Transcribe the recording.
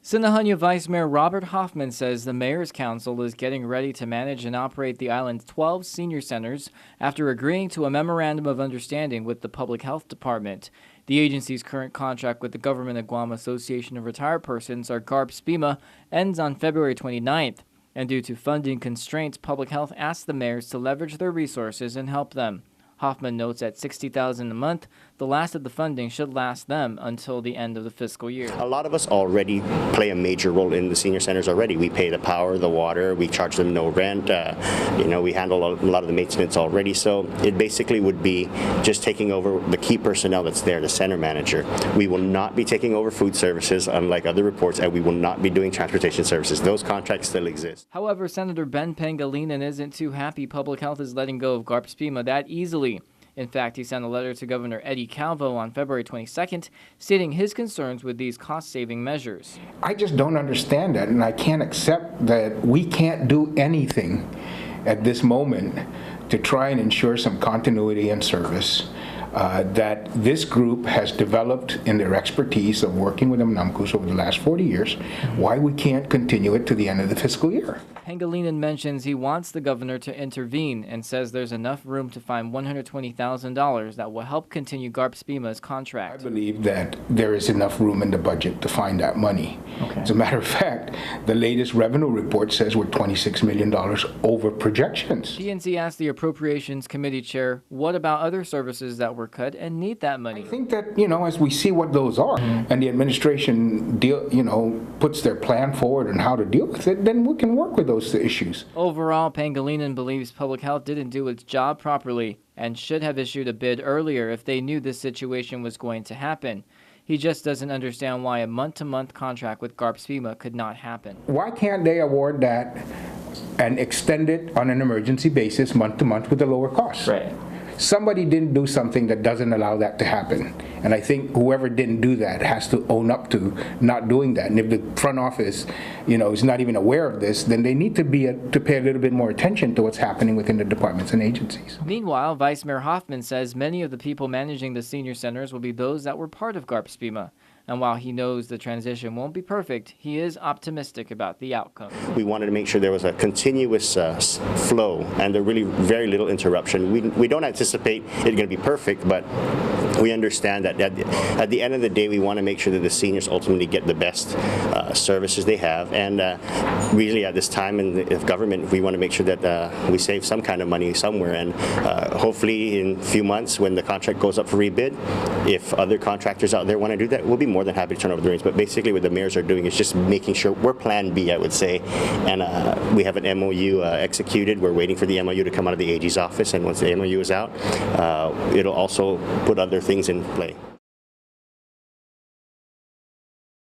Sinajana Vice Mayor Robert Hoffman says the Mayor's Council is getting ready to manage and operate the island's 12 senior centers after agreeing to a memorandum of understanding with the Public Health Department. The agency's current contract with the Government of Guam Association of Retired Persons, or GARP-SPIMA, ends on February 29th. And due to funding constraints, Public Health asked the mayors to leverage their resources and help them. Hoffman notes at $60,000 a month, the last of the funding should last them until the end of the fiscal year. A lot of us already play a major role in the senior centers already. We pay the power, the water, we charge them no rent, we handle a lot of the maintenance already. So it basically would be just taking over the key personnel that's there, the center manager. We will not be taking over food services, unlike other reports, and we will not be doing transportation services. Those contracts still exist. However, Senator Ben Pangilinan isn't too happy Public Health is letting go of GARP-SPIMA that easily. In fact, he sent a letter to Governor Eddie Calvo on February 22nd, stating his concerns with these cost-saving measures. I just don't understand that, and I can't accept that we can't do anything at this moment to try and ensure some continuity and service that this group has developed in their expertise of working with the Namkus over the last 40 years, why we can't continue it to the end of the fiscal year. Pangilinan mentions he wants the governor to intervene and says there's enough room to find $120,000 that will help continue GARP-SPIMA's contract. I believe that there is enough room in the budget to find that money. Okay. As a matter of fact, the latest revenue report says we're $26 million over projections. PNC asked the Appropriations Committee chair, what about other services that were cut and need that money? I think that, as we see what those are and the administration puts their plan forward and how to deal with it, then we can work with those issues. Overall, Pangilinan believes Public Health didn't do its job properly and should have issued a bid earlier if they knew this situation was going to happen. He just doesn't understand why a month-to-month contract with GARP-SPIMA could not happen. Why can't they award that and extend it on an emergency basis month-to-month with a lower cost? Right. Somebody didn't do something that doesn't allow that to happen. And I think whoever didn't do that has to own up to not doing that. And if the front office, is not even aware of this, then they need to pay a little bit more attention to what's happening within the departments and agencies. Meanwhile, Vice Mayor Hoffman says many of the people managing the senior centers will be those that were part of GARP-SPIMA. And while he knows the transition won't be perfect, he is optimistic about the outcome. We wanted to make sure there was a continuous flow and there really very little interruption. We don't anticipate it going to be perfect, but we understand that at the end of the day, we want to make sure that the seniors ultimately get the best services they have. And really at this time in the government, we want to make sure that we save some kind of money somewhere. And hopefully in a few months when the contract goes up for rebid, if other contractors out there want to do that, we'll be more than happy to turn over the reins. But basically what the mayors are doing is just making sure we're plan B, I would say. And we have an MOU executed. We're waiting for the MOU to come out of the AG's office. And once the MOU is out, it'll also put other things in play.